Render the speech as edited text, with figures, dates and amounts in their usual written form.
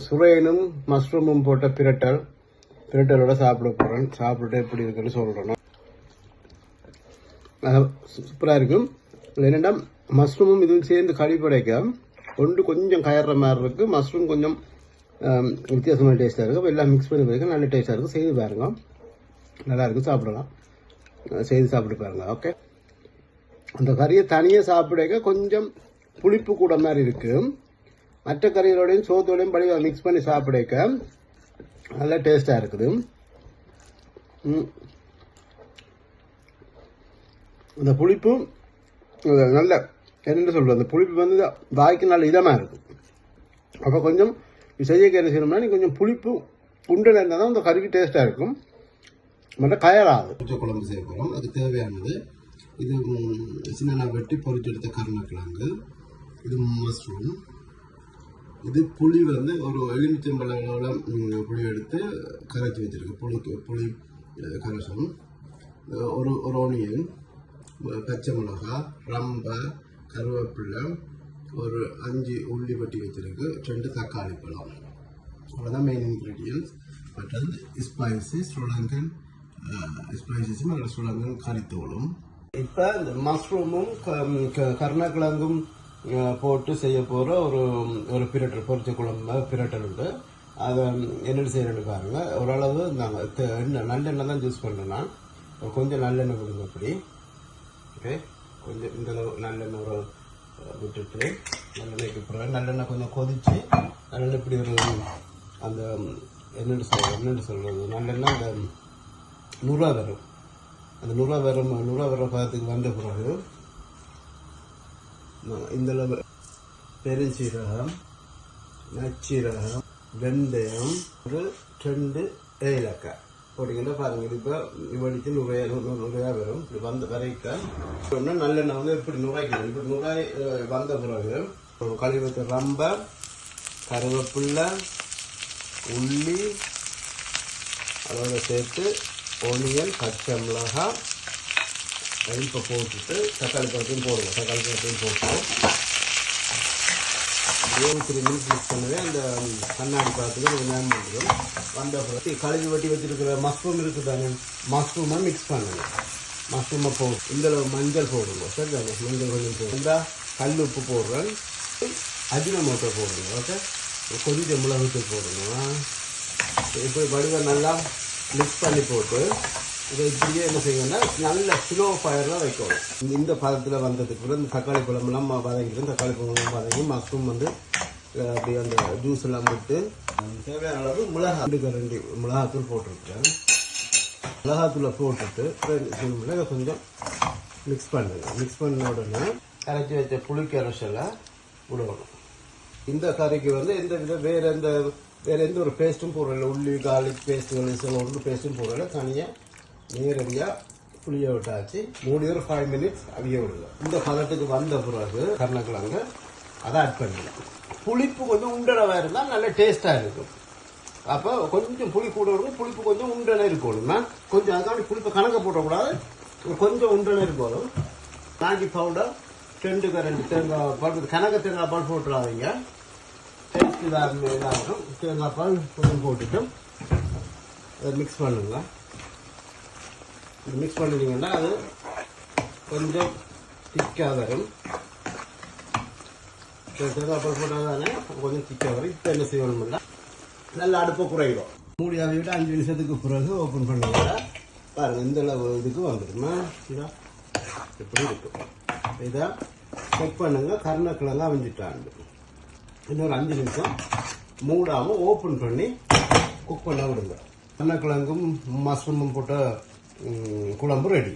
சுரையனும் மஷ்ரூமும் போட்ட பிரட்டலோட சாப்பிட போகிறேன். சாப்பிட்டு எப்படி இருக்குன்னு சொல்கிறேன். சூப்பராக இருக்கும். என்னென்னா மஷ்ரூமும் இதுவும் சேர்ந்து கடிப்படைக்க ஒன்று கொஞ்சம் கயற மாதிரி இருக்குது. மஷ்ரூம் கொஞ்சம் வித்தியாசமான டேஸ்ட்டாக இருக்கும். எல்லாம் மிக்ஸ் பண்ணி பாருங்க, நல்ல டேஸ்ட்டாக இருக்கும். செய்து பாருங்க, நல்லாயிருக்கும். சாப்பிடலாம், செய்து சாப்பிட்டு பாருங்க. ஓகே, அந்த கறியை தனியாக சாப்பிட கொஞ்சம் புளிப்பு கூட மாதிரி இருக்குது. மற்ற கறிகளோடையும் சோத்தோடையும் படி மிக்ஸ் பண்ணி சாப்பிட நல்லா டேஸ்டாக இருக்குது. அந்த புளிப்பு நல்ல என்ன சொல்கிறது, அந்த புளிப்பு வந்து வாய்க்கு நல்ல இதமாக இருக்கும். அப்போ கொஞ்சம் செய்ய கறி செய்யணும்னா நீ கொஞ்சம் புளிப்பு உண்டல் இருந்தால் தான் அந்த கறிக்கு டேஸ்ட்டாக இருக்கும். மற்ற கயராது. கொஞ்சம் குழம்பு செய்ய போகிறோம். அதுக்கு தேவையானது இது சின்ன வெட்டி பொறிச்சு எடுத்த கருணக்கிழங்கு, இது மஷ்ரூம், இது புளி வந்து ஒரு எலுமிச்சம்பழங்களோட புளி எடுத்து கரைச்சி வச்சிருக்கு. புளி கரைசம், ஒரு ஆனியன், பச்சை மிளகாய், ரம்பை, கருவேப்பிலை, ஒரு 5 உள்ளி வெட்டி வச்சிருக்கு, 2 தக்காளி பழம். அவ்வளோதான் மெயின் இன்க்ரீடியன்ஸ். மற்றது ஸ்பைசஸ், ஸ்ரீலங்கன் ஸ்பைசஸும் அதில் ஸ்ரீலங்கன் கறித்தூளும். இப்போ இந்த மஷ்ரூமும் கருணக்கிழங்கும் போட்டு செய்ய போகிற ஒரு பிரட்டல், பொரிச்ச குழம்பு பிரட்டல் உண்டு. அதை என்னென்ன செய்யணும்னு பாருங்கள். ஓரளவு நாங்கள் நல்லெண்ணெய் தான் யூஸ் பண்ணுறேன்னா கொஞ்சம் நல்லெண்ணெய் கொடுங்க. அப்படி ஓகே, கொஞ்சம் இந்த நல்லெண்ணெய் ஒரு விட்டுட்டு நல்லெண்ணெய்க்கு அப்புறம் நல்லெண்ணெய் கொஞ்சம் கொதித்து நல்லெண்ணெய் இப்படி ஒரு அந்த என்னென்னு சொல்கிறது நல்லெண்ணெய் அந்த நுரா வரும். அந்த நுரா வர பதத்துக்கு வந்த பிறகு இந்த பெருஞ்சீரகம், நச்சீரகம், வெந்தயம், ஒரு 2 ஏலக்காய் போட்டிங்கன்னா பாருங்கள். இப்போ வடித்து நுரையாக வரும். இப்படி வந்த வரைக்கும் நல்லெண்ணெய் வந்து இப்படி நுரைக்கணும். இப்படி நுராய் வந்த பிறகு கழுவி ரம்பை, கருவேப்பிள்ளை, உள்ளி, அதோட சேர்த்து ஒனியன், பச்சை மிளகாய் இப்போ போட்டுட்டு தக்காளி பழத்தையும் போடுவோம். தக்காளி பழத்தையும் போட்டு 3 மினிட்ஸ் மிக்ஸ் பண்ணவே அந்த கண்ணாடி பழத்துக்கு ஒரு நேரம் வந்துடும். வந்த பிறகு கழுவி வெட்டி வச்சிருக்கிற மஷ்ரூம் இருக்குது தானே, மஷ்ரூமை மிக்ஸ் பண்ணுங்க. மஷ்ரூமை போட்டு இந்த மஞ்சள் போடுங்க. சரி தானே, மஞ்சள் கொஞ்சம் போடுங்க. கல் உப்பு போடுறேன், அஜினமோட்டோ போடுங்க. ஓகே, கொஞ்சம் மிளகுத்தூள் போடுங்க. இப்படி வடிவ நல்லா மிக்ஸ் பண்ணி போட்டு இதை இப்படியே என்ன செய்யணும்னா நல்ல ஸ்லோ ஃபயரில் வைக்கணும். இந்த பதத்தில் வந்ததுக்கு பிறகு இந்த தக்காளி பழமெல்லாம் வதங்கிடும். தக்காளி பழமெல்லாம் வதங்கி மஷ்ரூம் வந்து அப்படி அந்த ஜூஸ் எல்லாம் விட்டு தேவையான அளவு மிளகாய் மிளகாத்தூள் போட்டுருக்கேன். மிளகாத்தூளை போட்டுட்டு கொஞ்சம் மிக்ஸ் பண்ணுங்க. மிக்ஸ் பண்ண உடனே கரைச்சி வச்ச புளி கரைசலை விடணும். இந்த கறிக்கு வந்து வேற எந்த ஒரு பேஸ்ட்டும் போடுறதில்ல. உள்ளி கார்லிக் பேஸ்ட்டுகள் ஒன்று பேஸ்ட்டும் போடுறதில்ல. தனியாக நேரடியாக புளியை விட்டாச்சு. மூடி ஒரு 5 மினிட்ஸ் அவிய விடல. இந்த பதத்துக்கு வந்த பிறகு கருணக்கிழங்கு அதை ஆட் பண்ணிடலாம். புளிப்பு கொஞ்சம் உண்டனவாக இருந்தால் நல்ல டேஸ்ட்டாக இருக்கும். அப்போ கொஞ்சம் புளி கூட இருக்கும், புளிப்பு கொஞ்சம் உண்டனை இருக்கணும். கொஞ்சம் அதுக்காண்டி புளிப்பை கணக்க போட்டக்கூடாது, கொஞ்சம் உண்டனை இருக்கணும். மேகி பவுடர் 2 கரண்டி தேங்காய் பால், கணக்க தேங்காய் பால் போட்டுறாதீங்க, டேஸ்ட் இதாகும். தேங்காய் பால் கொஞ்சம் போட்டுட்டு அதை மிக்ஸ் பண்ணுங்க. மிக்ஸ் பண்ணிட்டீங்கன்னா அது கொஞ்சம் திக்காக வரும். தேங்காய் பால் போட்டால் தானே கொஞ்சம் திக்காக வரும். இப்போ என்ன செய்யணும்னா நல்லா அடுப்பை குறையிடும். மூடி விட்டு 5 நிமிஷத்துக்கு பிறகு ஓப்பன் பண்ணுங்க. பாருங்கள், இந்த அளவு இதுக்கு வந்துடுமா. இதா இப்படி இருக்கும். இதை செக் பண்ணுங்க. கருணக்கிழங்கு அவிஞ்சிட்டாண்டு இன்னொரு 5 நிமிஷம் மூடாமல் ஓப்பன் பண்ணி குக் பண்ண விடுங்க. கருணக்கிழங்கும் மஷ்ரூமும் போட்ட குழம்பு ரெடி.